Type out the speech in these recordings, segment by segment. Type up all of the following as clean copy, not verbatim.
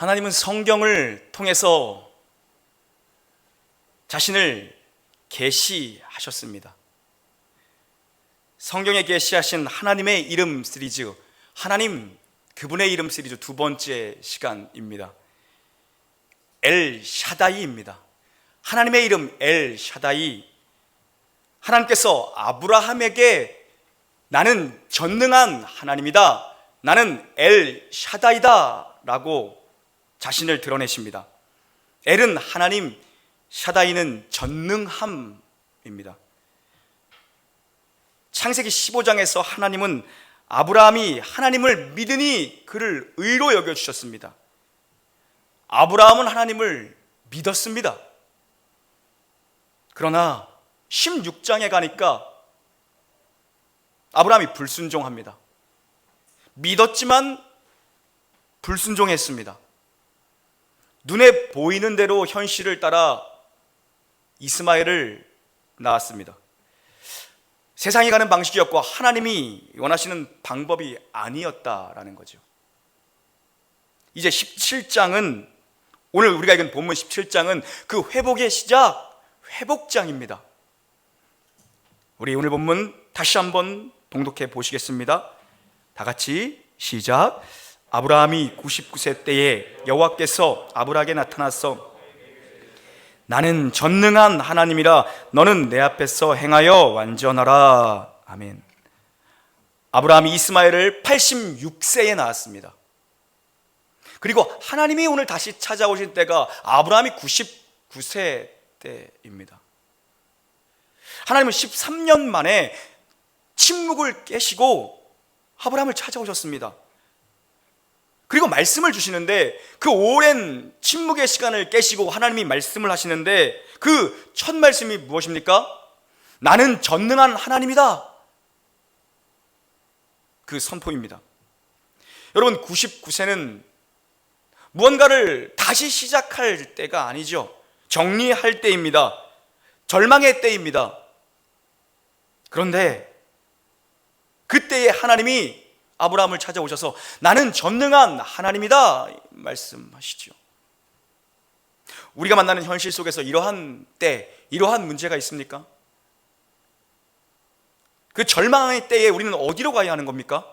하나님은 성경을 통해서 자신을 계시하셨습니다. 성경에 계시하신 하나님의 이름 시리즈, 하나님 그분의 이름 시리즈 두 번째 시간입니다. 엘 샤다이입니다. 하나님의 이름 엘 샤다이. 하나님께서 아브라함에게 나는 전능한 하나님이다, 나는 엘 샤다이다 라고 자신을 드러내십니다. 엘은 하나님, 샤다이는 전능함입니다. 창세기 15장에서 하나님은 아브라함이 하나님을 믿으니 그를 의로 여겨주셨습니다. 아브라함은 하나님을 믿었습니다. 그러나 16장에 가니까 아브라함이 불순종합니다. 믿었지만 불순종했습니다. 눈에 보이는 대로 현실을 따라 이스마엘을 낳았습니다. 세상이 가는 방식이었고 하나님이 원하시는 방법이 아니었다라는 거죠. 이제 17장은, 오늘 우리가 읽은 본문 17장은 그 회복의 시작, 회복장입니다. 우리 오늘 본문 다시 한번 봉독해 보시겠습니다. 다 같이 시작. 아브라함이 99세 때에 여호와께서 아브라함에게 나타나서 나는 전능한 하나님이라 너는 내 앞에서 행하여 완전하라. 아멘. 아브라함이 이스마엘을 86세에 낳았습니다. 그리고 하나님이 오늘 다시 찾아오신 때가 아브라함이 99세 때입니다. 하나님은 13년 만에 침묵을 깨시고 아브라함을 찾아오셨습니다. 그리고 말씀을 주시는데 그 오랜 침묵의 시간을 깨시고 하나님이 말씀을 하시는데 그 첫 말씀이 무엇입니까? 나는 전능한 하나님이다. 그 선포입니다. 여러분, 99세는 무언가를 다시 시작할 때가 아니죠. 정리할 때입니다. 절망의 때입니다. 그런데 그때에 하나님이 아브라함을 찾아오셔서 나는 전능한 하나님이다 말씀하시죠. 우리가 만나는 현실 속에서 이러한 때, 이러한 문제가 있습니까? 그 절망의 때에 우리는 어디로 가야 하는 겁니까?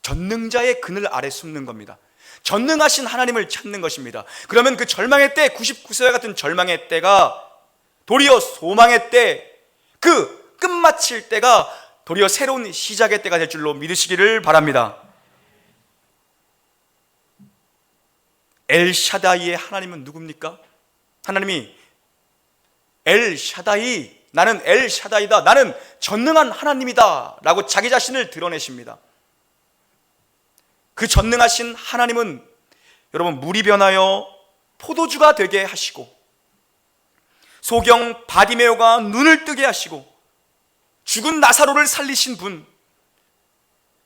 전능자의 그늘 아래 숨는 겁니다. 전능하신 하나님을 찾는 것입니다. 그러면 그 절망의 때, 99세와 같은 절망의 때가 도리어 소망의 때, 그 끝마칠 때가 도리어 새로운 시작의 때가 될 줄로 믿으시기를 바랍니다. 엘 샤다이의 하나님은 누굽니까? 하나님이 엘 샤다이, 나는 엘 샤다이다, 나는 전능한 하나님이다 라고 자기 자신을 드러내십니다. 그 전능하신 하나님은 여러분, 물이 변하여 포도주가 되게 하시고 소경 바디메오가 눈을 뜨게 하시고 죽은 나사로를 살리신 분,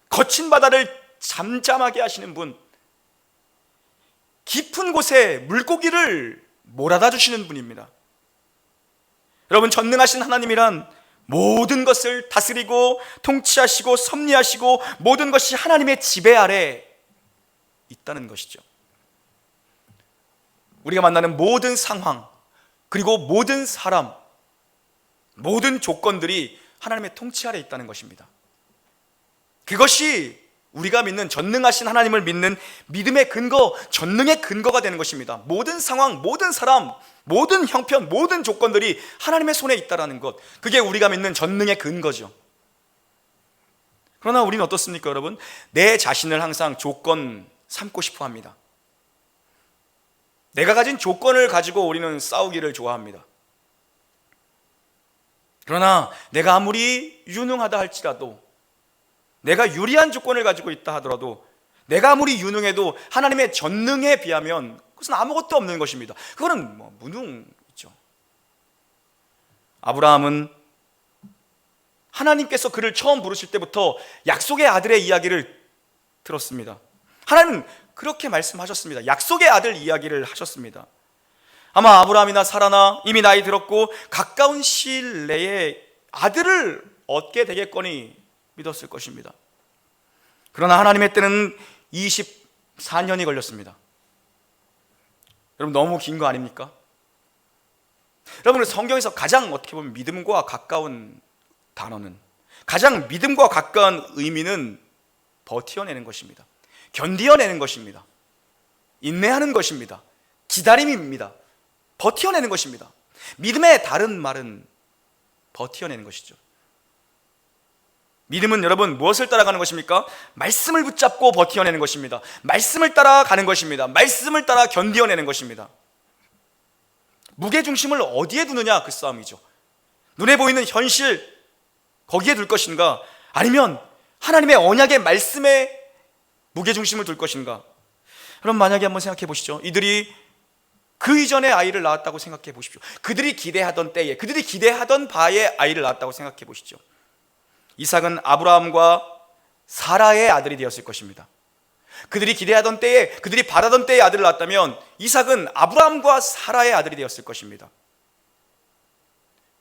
거친 바다를 잠잠하게 하시는 분, 깊은 곳에 물고기를 몰아다 주시는 분입니다. 여러분, 전능하신 하나님이란 모든 것을 다스리고 통치하시고 섭리하시고 모든 것이 하나님의 지배 아래 있다는 것이죠. 우리가 만나는 모든 상황, 그리고 모든 사람, 모든 조건들이 하나님의 통치 아래 있다는 것입니다. 그것이 우리가 믿는 전능하신 하나님을 믿는 믿음의 근거, 전능의 근거가 되는 것입니다. 모든 상황, 모든 사람, 모든 형편, 모든 조건들이 하나님의 손에 있다는 것, 그게 우리가 믿는 전능의 근거죠. 그러나 우리는 어떻습니까, 여러분? 내 자신을 항상 조건 삼고 싶어 합니다. 내가 가진 조건을 가지고 우리는 싸우기를 좋아합니다. 그러나 내가 아무리 유능하다 할지라도, 내가 유리한 조건을 가지고 있다 하더라도, 내가 아무리 유능해도 하나님의 전능에 비하면 그것은 아무것도 없는 것입니다. 그거는 무능이죠. 아브라함은 하나님께서 그를 처음 부르실 때부터 약속의 아들의 이야기를 들었습니다. 하나님은 그렇게 말씀하셨습니다. 약속의 아들 이야기를 하셨습니다. 아마 아브라함이나 사라나 이미 나이 들었고 가까운 시일 내에 아들을 얻게 되겠거니 믿었을 것입니다. 그러나 하나님의 때는 24년이 걸렸습니다. 여러분 너무 긴 거 아닙니까? 여러분 성경에서 가장 어떻게 보면 믿음과 가까운 단어는, 가장 믿음과 가까운 의미는 버티어내는 것입니다. 견디어내는 것입니다. 인내하는 것입니다. 기다림입니다. 버티어내는 것입니다. 믿음의 다른 말은 버티어내는 것이죠. 믿음은 여러분 무엇을 따라가는 것입니까? 말씀을 붙잡고 버티어내는 것입니다. 말씀을 따라가는 것입니다. 말씀을 따라 견디어내는 것입니다. 무게중심을 어디에 두느냐, 그 싸움이죠. 눈에 보이는 현실 거기에 둘 것인가, 아니면 하나님의 언약의 말씀에 무게중심을 둘 것인가. 그럼 만약에 한번 생각해 보시죠. 이들이 그 이전에 아이를 낳았다고 생각해 보십시오. 그들이 기대하던 때에, 그들이 기대하던 바에 아이를 낳았다고 생각해 보시죠. 이삭은 아브라함과 사라의 아들이 되었을 것입니다. 그들이 기대하던 때에, 그들이 바라던 때에 아들을 낳았다면 이삭은 아브라함과 사라의 아들이 되었을 것입니다.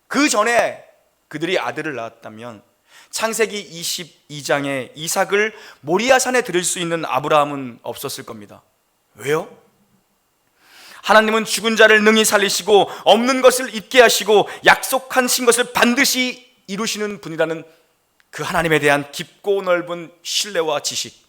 그 전에 그들이 아들을 낳았다면 창세기 22장에 이삭을 모리아산에 들일 수 있는 아브라함은 없었을 겁니다. 왜요? 하나님은 죽은 자를 능히 살리시고 없는 것을 있게 하시고 약속하신 것을 반드시 이루시는 분이라는 그 하나님에 대한 깊고 넓은 신뢰와 지식,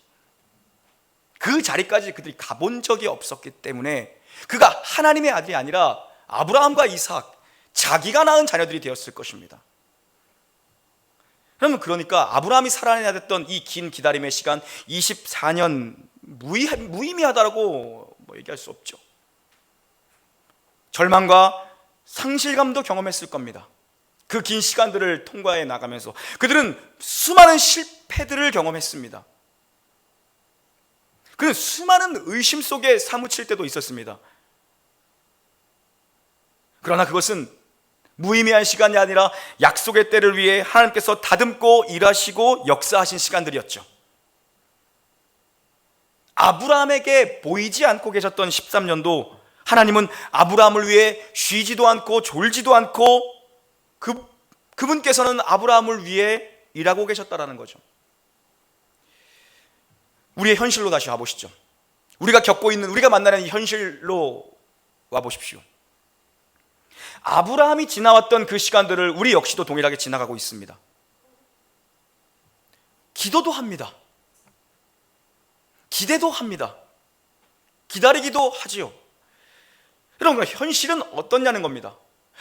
그 자리까지 그들이 가본 적이 없었기 때문에 그가 하나님의 아들이 아니라 아브라함과 이삭, 자기가 낳은 자녀들이 되었을 것입니다. 그러니까 아브라함이 살아내야 됐던 이 긴 기다림의 시간 24년 무의미하다라고 얘기할 수 없죠. 절망과 상실감도 경험했을 겁니다. 그 긴 시간들을 통과해 나가면서 그들은 수많은 실패들을 경험했습니다. 그는 수많은 의심 속에 사무칠 때도 있었습니다. 그러나 그것은 무의미한 시간이 아니라 약속의 때를 위해 하나님께서 다듬고 일하시고 역사하신 시간들이었죠. 아브라함에게 보이지 않고 계셨던 13년도 하나님은 아브라함을 위해 쉬지도 않고 졸지도 않고 그분께서는 아브라함을 위해 일하고 계셨다라는 거죠. 우리의 현실로 다시 와보시죠. 우리가 겪고 있는, 우리가 만나는 이 현실로 와보십시오. 아브라함이 지나왔던 그 시간들을 우리 역시도 동일하게 지나가고 있습니다. 기도도 합니다. 기대도 합니다. 기다리기도 하지요. 여러분, 현실은 어떠냐는 겁니다.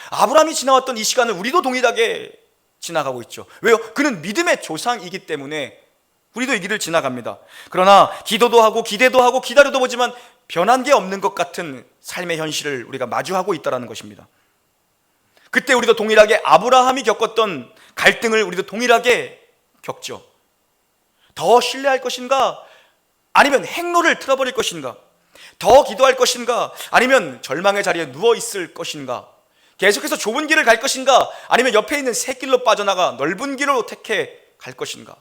아브라함이 지나왔던 이 시간을 우리도 동일하게 지나가고 있죠. 왜요? 그는 믿음의 조상이기 때문에 우리도 이 길을 지나갑니다. 그러나 기도도 하고 기대도 하고 기다려도 보지만 변한 게 없는 것 같은 삶의 현실을 우리가 마주하고 있다는 것입니다. 그때 우리도 동일하게 아브라함이 겪었던 갈등을 우리도 동일하게 겪죠. 더 신뢰할 것인가? 아니면 행로를 틀어버릴 것인가? 더 기도할 것인가? 아니면 절망의 자리에 누워있을 것인가? 계속해서 좁은 길을 갈 것인가? 아니면 옆에 있는 새 길로 빠져나가 넓은 길로 택해 갈 것인가?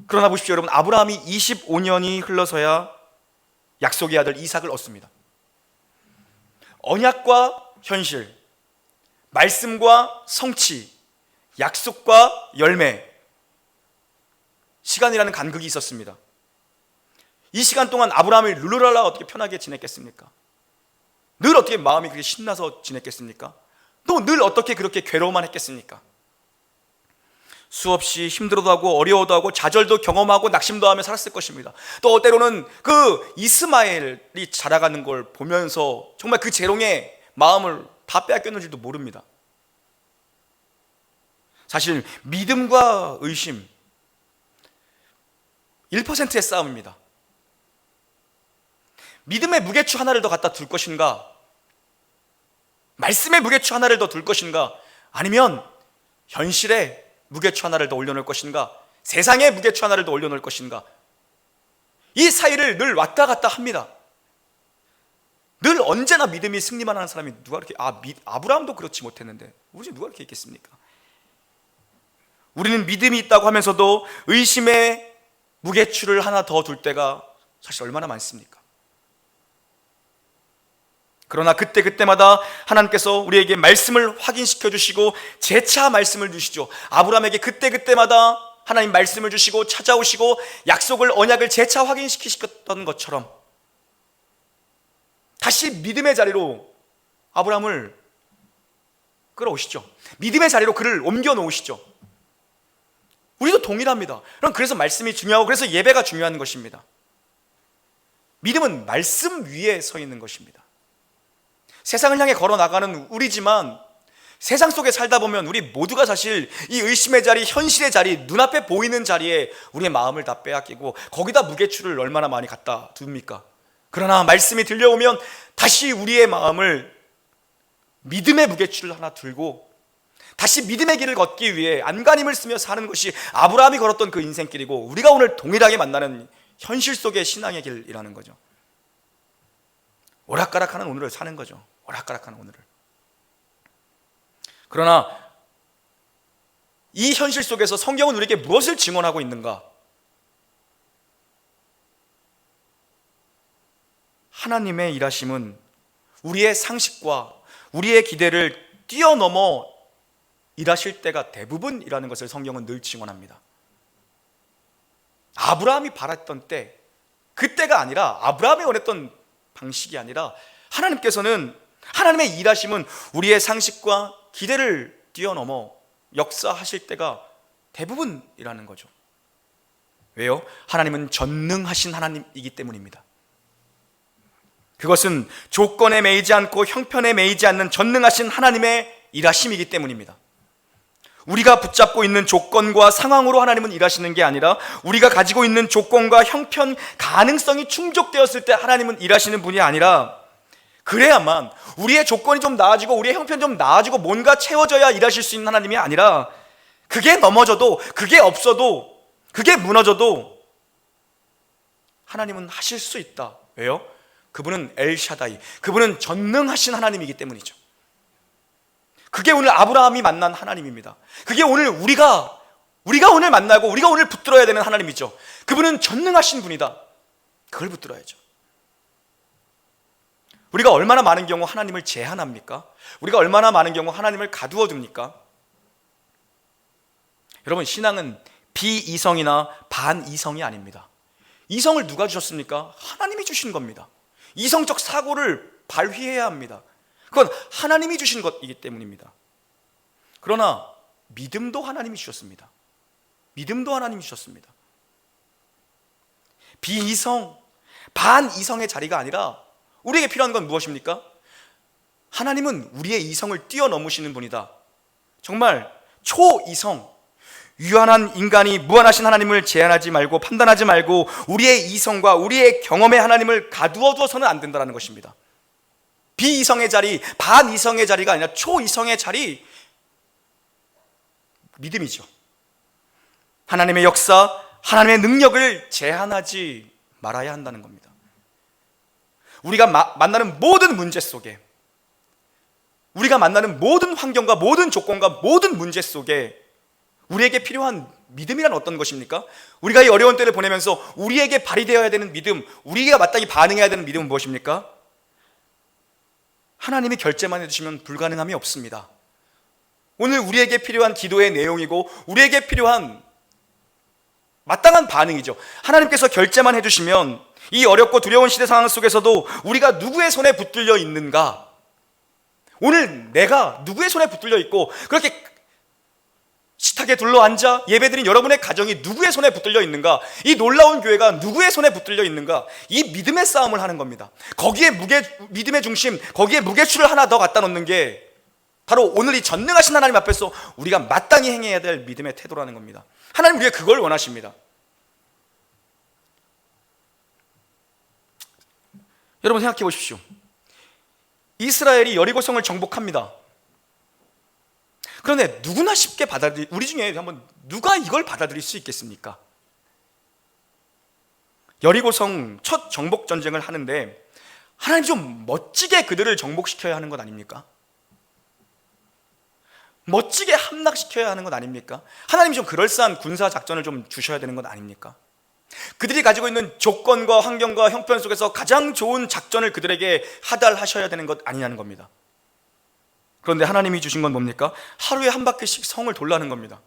그러나 보십시오, 여러분. 아브라함이 25년이 흘러서야 약속의 아들 이삭을 얻습니다. 언약과 현실, 말씀과 성취, 약속과 열매, 시간이라는 간극이 있었습니다. 이 시간 동안 아브라함이 룰루랄라 어떻게 편하게 지냈겠습니까? 늘 어떻게 마음이 그렇게 신나서 지냈겠습니까? 또 늘 어떻게 그렇게 괴로워만 했겠습니까? 수없이 힘들어도 하고 어려워도 하고 좌절도 경험하고 낙심도 하며 살았을 것입니다. 또 때로는 그 이스마엘이 자라가는 걸 보면서 정말 그 재롱의 마음을 다 빼앗겼는 줄도 모릅니다. 사실 믿음과 의심 1%의 싸움입니다. 믿음의 무게추 하나를 더 갖다 둘 것인가? 말씀의 무게추 하나를 더 둘 것인가? 아니면 현실의 무게추 하나를 더 올려놓을 것인가? 세상의 무게추 하나를 더 올려놓을 것인가? 이 사이를 늘 왔다 갔다 합니다. 늘 언제나 믿음이 승리만 하는 사람이 누가 이렇게 아브라함도 그렇지 못했는데 우리 누가 이렇게 있겠습니까? 우리는 믿음이 있다고 하면서도 의심의 무게추를 하나 더 둘 때가 사실 얼마나 많습니까? 그러나 그때마다 하나님께서 우리에게 말씀을 확인시켜 주시고 재차 말씀을 주시죠. 아브라함에게 그때마다 하나님 말씀을 주시고 찾아오시고 약속을 언약을 재차 확인시키셨던 것처럼 다시 믿음의 자리로 아브라함을 끌어오시죠. 믿음의 자리로 그를 옮겨 놓으시죠. 우리도 동일합니다. 그래서 말씀이 중요하고 그래서 예배가 중요한 것입니다. 믿음은 말씀 위에 서 있는 것입니다. 세상을 향해 걸어 나가는 우리지만 세상 속에 살다 보면 우리 모두가 사실 이 의심의 자리, 현실의 자리, 눈앞에 보이는 자리에 우리의 마음을 다 빼앗기고 거기다 무게추를 얼마나 많이 갖다 둡니까? 그러나 말씀이 들려오면 다시 우리의 마음을 믿음의 무게추를 하나 들고 다시 믿음의 길을 걷기 위해 안간힘을 쓰며 사는 것이 아브라함이 걸었던 그 인생길이고 우리가 오늘 동일하게 만나는 현실 속의 신앙의 길이라는 거죠. 오락가락하는 오늘을 사는 거죠. 오락가락하는 오늘을. 그러나 이 현실 속에서 성경은 우리에게 무엇을 증언하고 있는가? 하나님의 일하심은 우리의 상식과 우리의 기대를 뛰어넘어 일하실 때가 대부분이라는 것을 성경은 늘 증언합니다. 아브라함이 바랐던 때, 그때가 아니라 아브라함이 원했던 방식이 아니라 하나님께서는 하나님의 일하심은 우리의 상식과 기대를 뛰어넘어 역사하실 때가 대부분이라는 거죠. 왜요? 하나님은 전능하신 하나님이기 때문입니다. 그것은 조건에 매이지 않고 형편에 매이지 않는 전능하신 하나님의 일하심이기 때문입니다. 우리가 붙잡고 있는 조건과 상황으로 하나님은 일하시는 게 아니라 우리가 가지고 있는 조건과 형편, 가능성이 충족되었을 때 하나님은 일하시는 분이 아니라 그래야만 우리의 조건이 좀 나아지고 우리의 형편이 좀 나아지고 뭔가 채워져야 일하실 수 있는 하나님이 아니라 그게 넘어져도 그게 없어도 그게 무너져도 하나님은 하실 수 있다. 왜요? 그분은 엘샤다이, 그분은 전능하신 하나님이기 때문이죠. 그게 오늘 아브라함이 만난 하나님입니다. 그게 오늘 우리가 오늘 만나고 우리가 오늘 붙들어야 되는 하나님이죠. 그분은 전능하신 분이다. 그걸 붙들어야죠. 우리가 얼마나 많은 경우 하나님을 제한합니까? 우리가 얼마나 많은 경우 하나님을 가두어 둡니까? 여러분, 신앙은 비이성이나 반이성이 아닙니다. 이성을 누가 주셨습니까? 하나님이 주신 겁니다. 이성적 사고를 발휘해야 합니다. 그건 하나님이 주신 것이기 때문입니다. 그러나 믿음도 하나님이 주셨습니다. 믿음도 하나님이 주셨습니다. 비이성, 반이성의 자리가 아니라 우리에게 필요한 건 무엇입니까? 하나님은 우리의 이성을 뛰어넘으시는 분이다. 정말 초이성, 유한한 인간이 무한하신 하나님을 제한하지 말고 판단하지 말고 우리의 이성과 우리의 경험의 하나님을 가두어 두어서는 안 된다는 것입니다. 비이성의 자리, 반이성의 자리가 아니라 초이성의 자리, 믿음이죠. 하나님의 역사, 하나님의 능력을 제한하지 말아야 한다는 겁니다. 우리가 만나는 모든 문제 속에, 우리가 만나는 모든 환경과 모든 조건과 모든 문제 속에 우리에게 필요한 믿음이란 어떤 것입니까? 우리가 이 어려운 때를 보내면서 우리에게 발휘되어야 되는 믿음, 우리가 마땅히 반응해야 되는 믿음은 무엇입니까? 하나님이 결제만 해주시면 불가능함이 없습니다. 오늘 우리에게 필요한 기도의 내용이고 우리에게 필요한 마땅한 반응이죠. 하나님께서 결제만 해주시면 이 어렵고 두려운 시대 상황 속에서도 우리가 누구의 손에 붙들려 있는가? 오늘 내가 누구의 손에 붙들려 있고 그렇게 식탁에 둘러앉아 예배드린 여러분의 가정이 누구의 손에 붙들려 있는가? 이 놀라운 교회가 누구의 손에 붙들려 있는가? 이 믿음의 싸움을 하는 겁니다. 거기에 믿음의 중심, 거기에 무게추를 하나 더 갖다 놓는 게 바로 오늘 이 전능하신 하나님 앞에서 우리가 마땅히 행해야 될 믿음의 태도라는 겁니다. 하나님 우리가 그걸 원하십니다. 여러분 생각해 보십시오. 이스라엘이 여리고성을 정복합니다. 그런데 누구나 쉽게 우리 중에 한번 누가 이걸 받아들일 수 있겠습니까? 여리고성 첫 정복 전쟁을 하는데 하나님 좀 멋지게 그들을 정복시켜야 하는 것 아닙니까? 멋지게 함락시켜야 하는 것 아닙니까? 하나님이 좀 그럴싸한 군사 작전을 좀 주셔야 되는 것 아닙니까? 그들이 가지고 있는 조건과 환경과 형편 속에서 가장 좋은 작전을 그들에게 하달하셔야 되는 것 아니냐는 겁니다. 그런데 하나님이 주신 건 뭡니까? 하루에 한 바퀴씩 성을 돌라는 겁니다.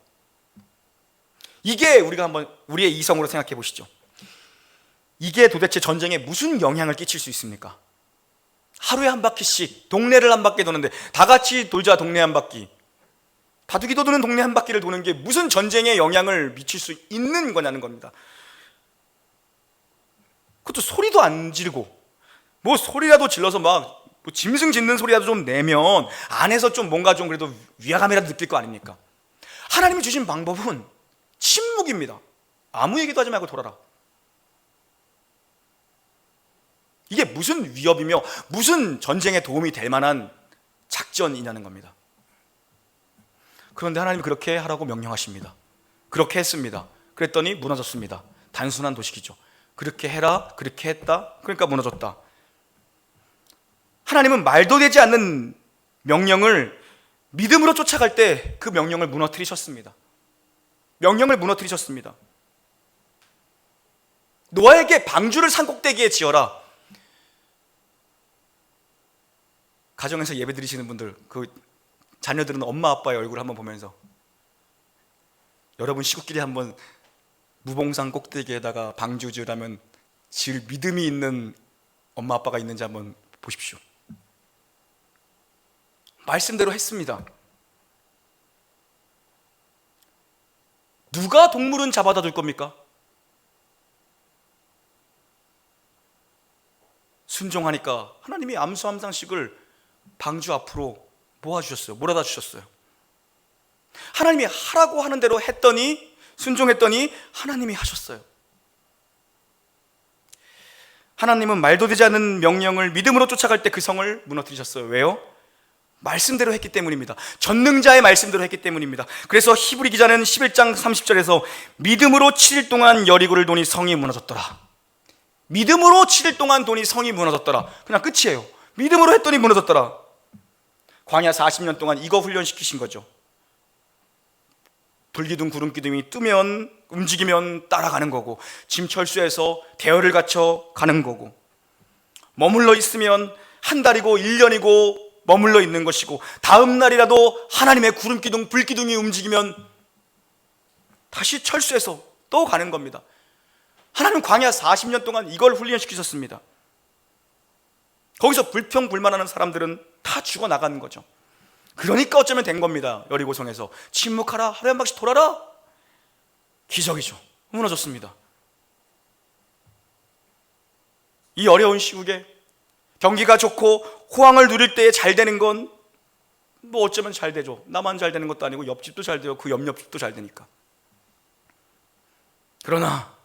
이게 우리가 한번 우리의 이성으로 생각해 보시죠. 이게 도대체 전쟁에 무슨 영향을 끼칠 수 있습니까? 하루에 한 바퀴씩 동네를 한 바퀴 도는데, 다 같이 돌자 동네 한 바퀴, 바둑이도 도는 동네 한 바퀴를 도는 게 무슨 전쟁에 영향을 미칠 수 있는 거냐는 겁니다. 그것도 소리도 안 지르고, 뭐 소리라도 질러서 막 뭐 짐승 짖는 소리라도 좀 내면 안에서 좀 뭔가 좀 그래도 위화감이라도 느낄 거 아닙니까? 하나님이 주신 방법은 침묵입니다. 아무 얘기도 하지 말고 돌아라. 이게 무슨 위협이며 무슨 전쟁에 도움이 될 만한 작전이냐는 겁니다. 그런데 하나님이 그렇게 하라고 명령하십니다. 그렇게 했습니다. 그랬더니 무너졌습니다. 단순한 도식이죠. 그렇게 해라, 그렇게 했다, 그러니까 무너졌다. 하나님은 말도 되지 않는 명령을 믿음으로 쫓아갈 때 그 명령을 무너뜨리셨습니다. 명령을 무너뜨리셨습니다. 노아에게 방주를 산꼭대기에 지어라. 가정에서 예배 드리시는 분들, 그 자녀들은 엄마 아빠의 얼굴 한번 보면서 여러분 식구끼리 한번 무봉산 꼭대기에다가 방주 지으라면 지을 믿음이 있는 엄마 아빠가 있는지 한번 보십시오. 말씀대로 했습니다. 누가 동물은 잡아다 둘 겁니까? 순종하니까 하나님이 암수 한 상씩을 방주 앞으로 모아주셨어요. 몰아다 주셨어요. 하나님이 하라고 하는 대로 했더니, 순종했더니 하나님이 하셨어요. 하나님은 말도 되지 않는 명령을 믿음으로 쫓아갈 때 그 성을 무너뜨리셨어요. 왜요? 말씀대로 했기 때문입니다. 전능자의 말씀대로 했기 때문입니다. 그래서 히브리 기자는 11장 30절에서 믿음으로 7일 동안 여리고를 도니 성이 무너졌더라. 믿음으로 7일 동안 도니 성이 무너졌더라. 그냥 끝이에요. 믿음으로 했더니 무너졌더라. 광야 40년 동안 이거 훈련시키신 거죠. 불기둥 구름기둥이 뜨면, 움직이면 따라가는 거고, 짐 철수해서 대열을 갖춰 가는 거고, 머물러 있으면 한 달이고 1년이고 머물러 있는 것이고, 다음 날이라도 하나님의 구름기둥, 불기둥이 움직이면 다시 철수해서 또 가는 겁니다. 하나님은 광야 40년 동안 이걸 훈련시키셨습니다. 거기서 불평불만하는 사람들은 다 죽어나가는 거죠. 그러니까 어쩌면 된 겁니다. 여리고성에서 침묵하라, 하루에 한 바퀴씩 돌아라. 기적이죠. 무너졌습니다. 이 어려운 시국에 경기가 좋고 호황을 누릴 때에 잘 되는 건 뭐 어쩌면 잘 되죠. 나만 잘 되는 것도 아니고 옆집도 잘 돼요. 그 옆집도 잘 되니까. 그러나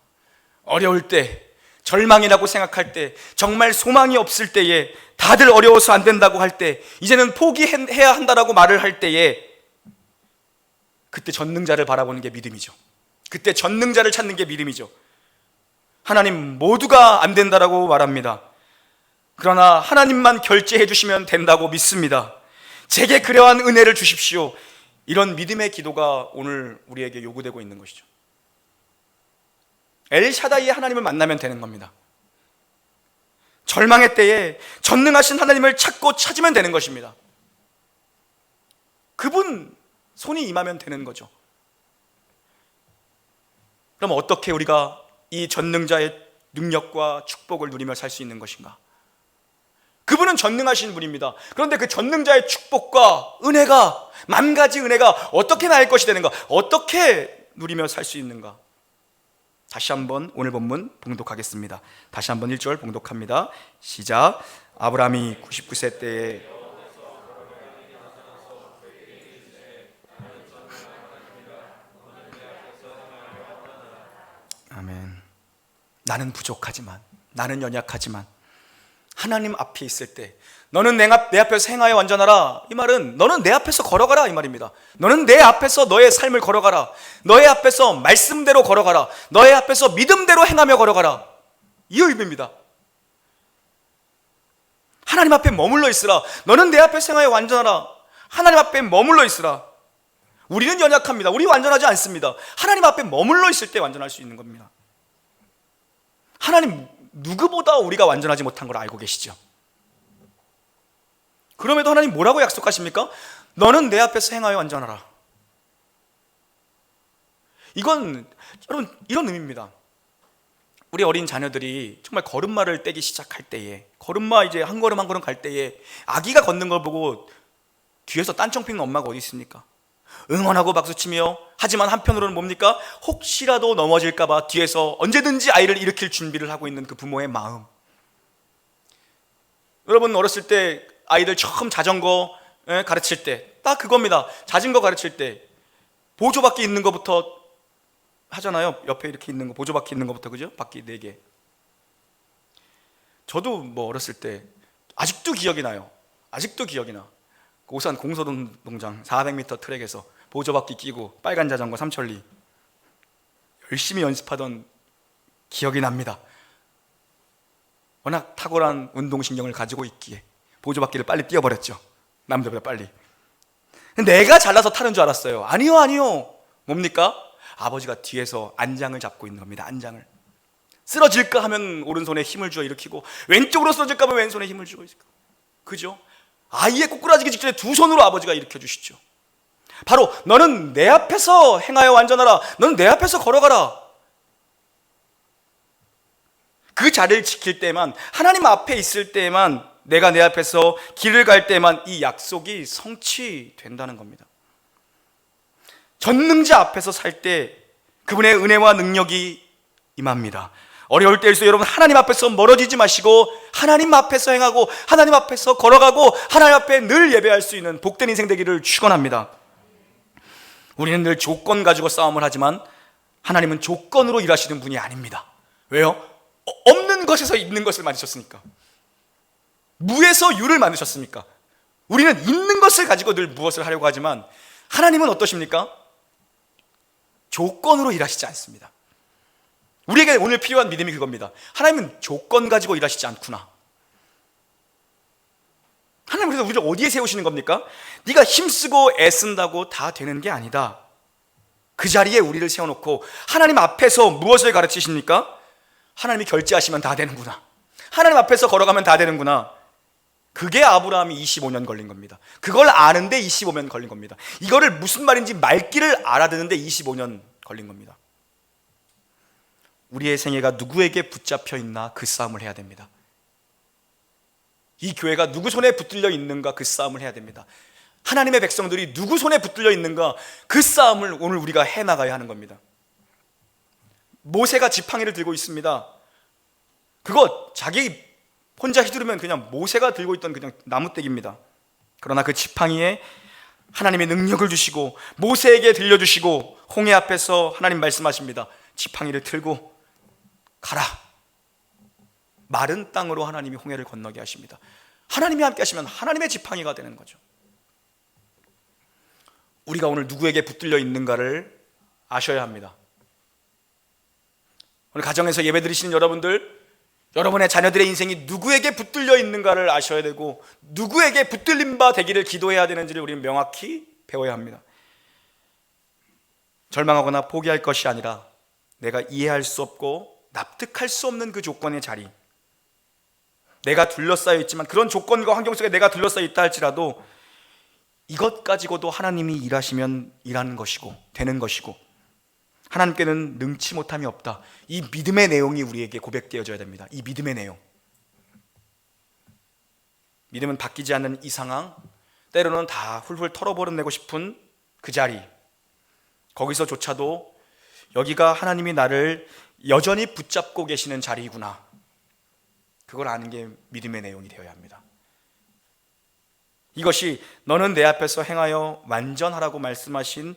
어려울 때, 절망이라고 생각할 때, 정말 소망이 없을 때에, 다들 어려워서 안 된다고 할 때, 이제는 포기해야 한다라고 말을 할 때에, 그때 전능자를 바라보는 게 믿음이죠. 그때 전능자를 찾는 게 믿음이죠. 하나님 모두가 안 된다라고 말합니다. 그러나 하나님만 결제해 주시면 된다고 믿습니다. 제게 그러한 은혜를 주십시오. 이런 믿음의 기도가 오늘 우리에게 요구되고 있는 것이죠. 엘샤다이의 하나님을 만나면 되는 겁니다. 절망의 때에 전능하신 하나님을 찾고 찾으면 되는 것입니다. 그분 손이 임하면 되는 거죠. 그럼 어떻게 우리가 이 전능자의 능력과 축복을 누리며 살 수 있는 것인가? 그분은 전능하신 분입니다. 그런데 그 전능자의 축복과 은혜가, 만 가지 은혜가 어떻게 나을 것이 되는가? 어떻게 누리며 살 수 있는가? 다시 한번 오늘 본문 봉독하겠습니다. 다시 한번 1절 봉독합니다. 시작. 아브라함이 99세 때에 아멘. 나는 부족하지만, 나는 연약하지만 하나님 앞에 있을 때 너는 내 앞에서 행하여 완전하라. 이 말은 너는 내 앞에서 걸어가라 이 말입니다. 너는 내 앞에서 너의 삶을 걸어가라. 너의 앞에서 말씀대로 걸어가라. 너의 앞에서 믿음대로 행하며 걸어가라. 이 의미입니다. 하나님 앞에 머물러 있으라. 너는 내 앞에서 행하여 완전하라. 하나님 앞에 머물러 있으라. 우리는 연약합니다. 우리 완전하지 않습니다. 하나님 앞에 머물러 있을 때 완전할 수 있는 겁니다. 하나님 누구보다 우리가 완전하지 못한 걸 알고 계시죠. 그럼에도 하나님 뭐라고 약속하십니까? 너는 내 앞에서 행하여 완전하라. 이건 여러분 이런 의미입니다. 우리 어린 자녀들이 정말 걸음마를 떼기 시작할 때에, 걸음마 이제 한 걸음 한 걸음 갈 때에 아기가 걷는 걸 보고 뒤에서 딴청 피는 엄마가 어디 있습니까? 응원하고 박수치며, 하지만 한편으로는 뭡니까? 혹시라도 넘어질까 봐 뒤에서 언제든지 아이를 일으킬 준비를 하고 있는 그 부모의 마음. 여러분 어렸을 때 아이들 처음 자전거 가르칠 때 딱 그겁니다. 자전거 가르칠 때 보조바퀴 있는 것부터 하잖아요. 옆에 이렇게 있는 거, 보조바퀴 있는 것부터, 그죠? 바퀴 4개. 저도 뭐 어렸을 때 아직도 기억이 나요. 아직도 기억이 나. 오산 공설운동장 400m 트랙에서 보조바퀴 끼고 빨간 자전거 삼천리 열심히 연습하던 기억이 납니다. 워낙 탁월한 운동신경을 가지고 있기에 보조바퀴를 빨리 뛰어버렸죠. 남들보다 빨리. 내가 잘나서 타는 줄 알았어요. 아니요. 뭡니까? 아버지가 뒤에서 안장을 잡고 있는 겁니다. 안장을. 쓰러질까 하면 오른손에 힘을 주어 일으키고, 왼쪽으로 쓰러질까 하면 왼손에 힘을 주고 있고, 그죠? 아이의 꼬꾸라지기 직전에 두 손으로 아버지가 일으켜 주시죠. 바로 너는 내 앞에서 행하여 완전하라. 너는 내 앞에서 걸어가라. 그 자리를 지킬 때만, 하나님 앞에 있을 때만, 내가 내 앞에서 길을 갈 때만 이 약속이 성취된다는 겁니다. 전능자 앞에서 살 때 그분의 은혜와 능력이 임합니다. 어려울 때일수록 여러분 하나님 앞에서 멀어지지 마시고 하나님 앞에서 행하고 하나님 앞에서 걸어가고 하나님 앞에 늘 예배할 수 있는 복된 인생 되기를 축원합니다. 우리는 늘 조건 가지고 싸움을 하지만 하나님은 조건으로 일하시는 분이 아닙니다. 왜요? 없는 것에서 있는 것을 만드셨으니까. 무에서 유를 만드셨으니까. 우리는 있는 것을 가지고 늘 무엇을 하려고 하지만 하나님은 어떠십니까? 조건으로 일하시지 않습니다. 우리에게 오늘 필요한 믿음이 그겁니다. 하나님은 조건 가지고 일하시지 않구나. 하나님은 그래서 우리를 어디에 세우시는 겁니까? 네가 힘쓰고 애쓴다고 다 되는 게 아니다. 그 자리에 우리를 세워놓고 하나님 앞에서 무엇을 가르치십니까? 하나님이 결제하시면 다 되는구나. 하나님 앞에서 걸어가면 다 되는구나. 그게 아브라함이 25년 걸린 겁니다. 그걸 아는데 25년 걸린 겁니다. 이거를 무슨 말인지 말귀를 알아듣는데 25년 걸린 겁니다. 우리의 생애가 누구에게 붙잡혀 있나 그 싸움을 해야 됩니다. 이 교회가 누구 손에 붙들려 있는가 그 싸움을 해야 됩니다. 하나님의 백성들이 누구 손에 붙들려 있는가 그 싸움을 오늘 우리가 해나가야 하는 겁니다. 모세가 지팡이를 들고 있습니다. 그거 자기 혼자 휘두르면 그냥 모세가 들고 있던 그냥 나무떼기입니다. 그러나 그 지팡이에 하나님의 능력을 주시고 모세에게 들려주시고 홍해 앞에서 하나님 말씀하십니다. 지팡이를 들고 가라. 마른 땅으로 하나님이 홍해를 건너게 하십니다. 하나님이 함께 하시면 하나님의 지팡이가 되는 거죠. 우리가 오늘 누구에게 붙들려 있는가를 아셔야 합니다. 오늘 가정에서 예배 드리시는 여러분들, 여러분의 자녀들의 인생이 누구에게 붙들려 있는가를 아셔야 되고 누구에게 붙들림 바 되기를 기도해야 되는지를 우리는 명확히 배워야 합니다. 절망하거나 포기할 것이 아니라 내가 이해할 수 없고 납득할 수 없는 그 조건의 자리, 내가 둘러싸여 있지만 그런 조건과 환경 속에 내가 둘러싸여 있다 할지라도 이것 가지고도 하나님이 일하시면 일하는 것이고 되는 것이고 하나님께는 능치 못함이 없다. 이 믿음의 내용이 우리에게 고백되어져야 됩니다. 이 믿음의 내용. 믿음은 바뀌지 않는 이 상황, 때로는 다 훌훌 털어버려내고 싶은 그 자리, 거기서조차도 여기가 하나님이 나를 여전히 붙잡고 계시는 자리이구나, 그걸 아는 게 믿음의 내용이 되어야 합니다. 이것이 너는 내 앞에서 행하여 완전하라고 말씀하신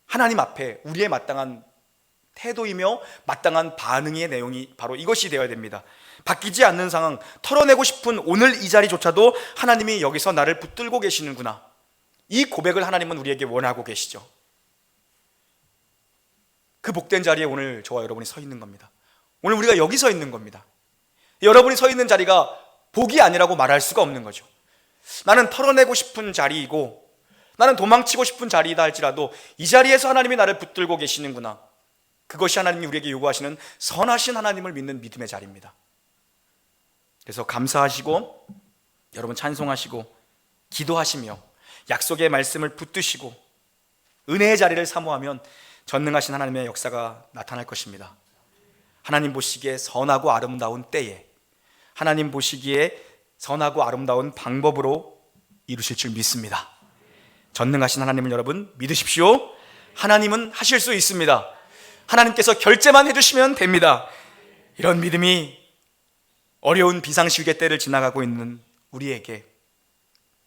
하나님 앞에 우리의 마땅한 태도이며 마땅한 반응의 내용이 바로 이것이 되어야 됩니다. 바뀌지 않는 상황, 털어내고 싶은 오늘 이 자리조차도 하나님이 여기서 나를 붙들고 계시는구나, 이 고백을 하나님은 우리에게 원하고 계시죠. 그 복된 자리에 오늘 저와 여러분이 서 있는 겁니다. 오늘 우리가 여기 서 있는 겁니다. 여러분이 서 있는 자리가 복이 아니라고 말할 수가 없는 거죠. 나는 털어내고 싶은 자리이고 나는 도망치고 싶은 자리이다 할지라도 이 자리에서 하나님이 나를 붙들고 계시는구나, 그것이 하나님이 우리에게 요구하시는 선하신 하나님을 믿는 믿음의 자리입니다. 그래서 감사하시고 여러분 찬송하시고 기도하시며 약속의 말씀을 붙드시고 은혜의 자리를 사모하면 전능하신 하나님의 역사가 나타날 것입니다. 하나님 보시기에 선하고 아름다운 때에, 하나님 보시기에 선하고 아름다운 방법으로 이루실 줄 믿습니다. 전능하신 하나님을 여러분 믿으십시오. 하나님은 하실 수 있습니다. 하나님께서 결제만 해주시면 됩니다. 이런 믿음이 어려운 비상시국의 때를 지나가고 있는 우리에게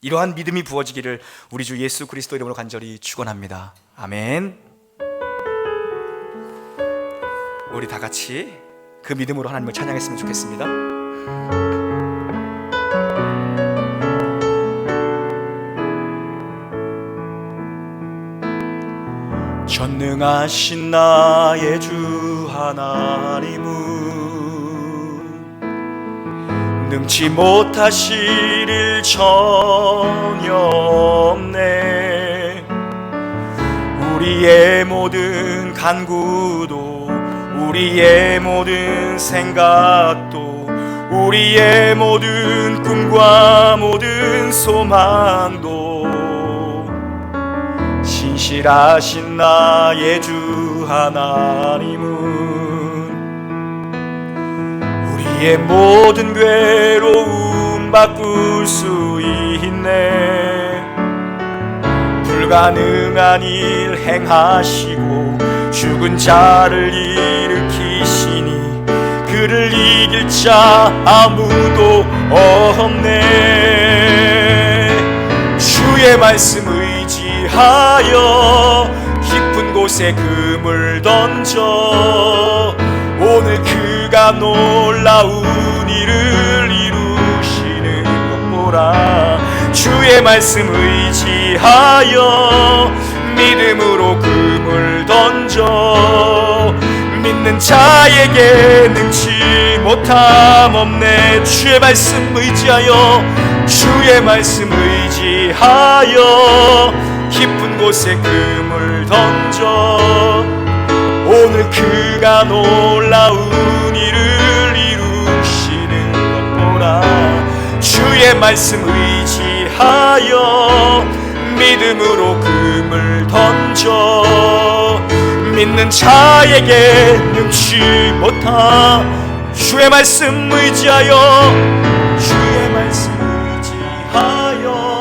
이러한 믿음이 부어지기를 우리 주 예수 그리스도 이름으로 간절히 축원합니다. 아멘. 우리 다 같이 그 믿음으로 하나님을 찬양했으면 좋겠습니다. 전능하신 나의 주 하나님은 능치 못하실 일 전혀 없네. 우리의 모든 간구도, 우리의 모든 생각도, 우리의 모든 꿈과 모든 소망도 신실하신 나의 주 하나님은 우리의 모든 괴로움 바꿀 수 있네. 불가능한 일 행하시고 죽은 자를 일으키시니 그를 이길 자 아무도 없네. 주의 말씀 의지하여 깊은 곳에 금을 던져 오늘 그가 놀라운 일을 이루시는 것 보라. 주의 말씀 의지하여 믿음으로 금을 던져 믿는 자에게 능치 못함 없네. 주의 말씀 의지하여, 주의 말씀 의지하여 깊은 곳에 금을 던져 오늘 그가 놀라운 일을 이루시는 것 보라. 주의 말씀 의지하여 믿음으로 금을 던져 믿는 자에게 능치 못함. 주의 말씀 의지하여, 주의 말씀 의지하여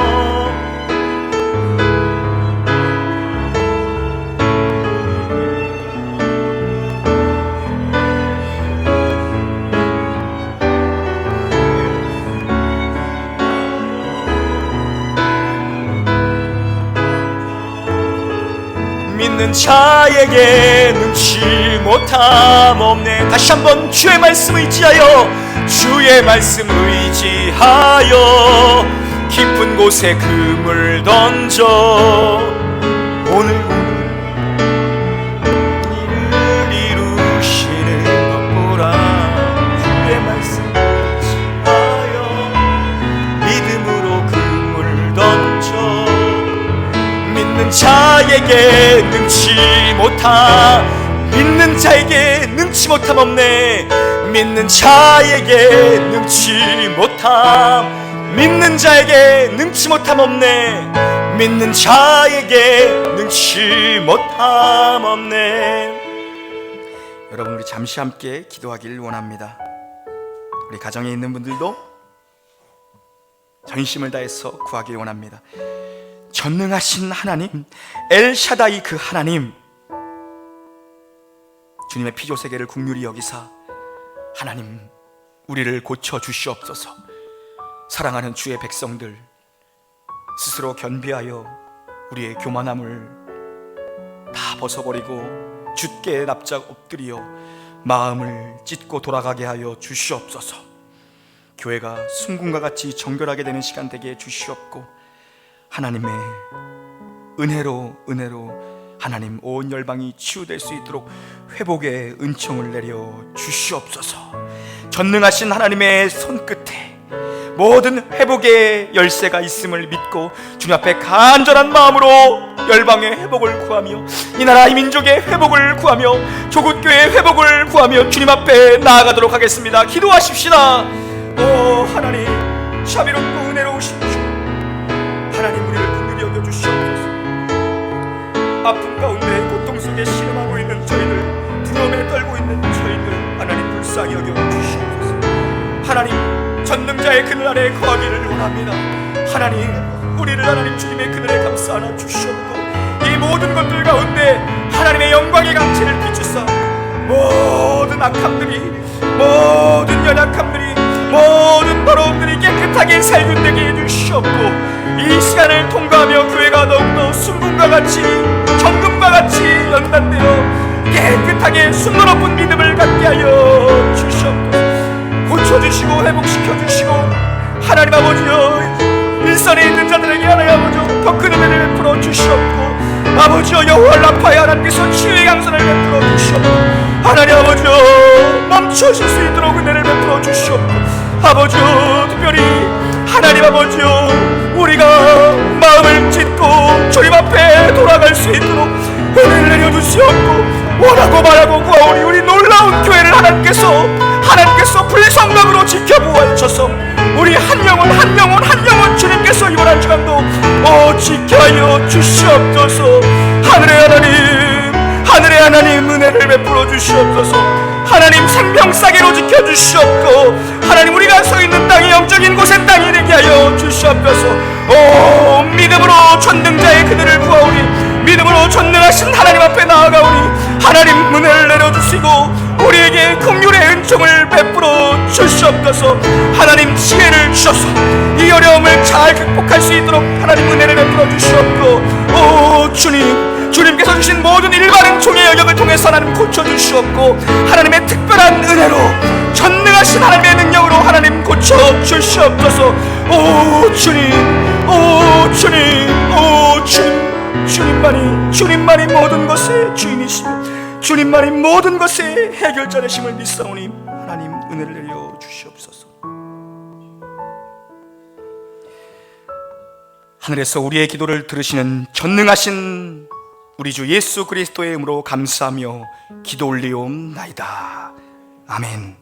믿는 자에게 능치 못함 없네. 다시 한번 주의 말씀 의지하여, 주의 말씀 의지하여 깊은 곳에 금을 던져 오늘 일을 이루시는 것 보라. 주의 말씀 의지하여 믿음으로 금을 던져 믿는 자에게 능치 못함, 믿는 자에게 능치 못함 없네. 믿는 자에게 능치 못함, 믿는 자에게 능치 못함 없네. 믿는 자에게 능치 못함 없네. 여러분, 우리 잠시 함께 기도하길 원합니다. 우리 가정에 있는 분들도 전심을 다해서 구하길 원합니다. 전능하신 하나님, 엘샤다이 그 하나님, 주님의 피조세계를 긍휼히 여기사 하나님 우리를 고쳐주시옵소서. 사랑하는 주의 백성들 스스로 견비하여 우리의 교만함을 다 벗어버리고 주께 납작 엎드려 마음을 찢고 돌아가게 하여 주시옵소서. 교회가 순금과 같이 정결하게 되는 시간 되게 주시옵고 하나님의 은혜로 하나님 온 열방이 치유될 수 있도록 회복의 은총을 내려 주시옵소서. 전능하신 하나님의 손끝에 모든 회복의 열쇠가 있음을 믿고 주님 앞에 간절한 마음으로 열방의 회복을 구하며 이 나라 이 민족의 회복을 구하며 조국교회의 회복을 구하며 주님 앞에 나아가도록 하겠습니다. 기도하십시다. 오 하나님, 자비롭고 은혜로우신 주 하나님, 우리를 긍휼히 여겨 주시옵소서. 아픔 가운데 고통 속에 불쌍히 여겨주시옵소서. 하나님, 전능자의 그늘 아래 거하기를 원합니다. 하나님, 우리를 하나님 주님의 그늘에 감싸 안아 주시옵고, 이 모든 것들 가운데 하나님의 영광의 강체를 비추사 모든 악함들이, 모든 연약함들이, 모든 더러움들이 깨끗하게 살균되게 해주시옵고, 이 시간을 통과하며 교회가 더욱더 순금과 같이, 정금과 같이 연단되어 깨끗하게 순도 높은 믿음을 갖게 하여 주시옵소서. 고쳐주시고 회복시켜주시고, 하나님 아버지여, 일선에 있는 자들에게 하나님 아버지여 더 큰 은혜를 베풀어 주시옵고, 아버지여 여호와 라파의 하나님께서 치유의 강선을 베풀어 주시옵고, 하나님 아버지여 멈추실 수 있도록 은혜를 베풀어 주시옵고, 아버지여 특별히 하나님 아버지여 우리가 마음을 찢고 주님 앞에 돌아갈 수 있도록 은혜를 내려주시옵고, 원하고 말하고 구하오니 우리 놀라운 교회를 하나님께서 불성각으로 지켜보아 주셔서 우리 한 영혼 주님께서 이번 한 주간도 지켜하여 주시옵소서. 하늘의 하나님 은혜를 베풀어 주시옵소서. 하나님 생명 싸게로 지켜주시옵고, 하나님 우리가 서 있는 땅이 영적인 곳의 땅이 되게 하여 주시옵소서. 믿음으로 전능자의 그늘을 구하오니, 믿음으로 전능하신 하나님 앞에 나아가오니, 하나님 은혜를 내려주시고 우리에게 긍휼의 은총을 베풀어 주시옵소서. 하나님 지혜를 주셔서 이 어려움을 잘 극복할 수 있도록 하나님 은혜를 베풀어 주시옵고, 주님께서 주신 모든 일반은 종의 영역을 통해서 하나님 고쳐주시옵고, 하나님의 특별한 은혜로 전능하신 하나님의 능력으로 하나님 고쳐주시옵소서. 주님만이 모든 것의 주인이시며 주님만이 모든 것의 해결자 되심을 믿사오니 하나님 은혜를 내려 주시옵소서. 하늘에서 우리의 기도를 들으시는 전능하신 우리 주 예수 그리스도의 이름으로 감사하며 기도 올리옵나이다. 아멘.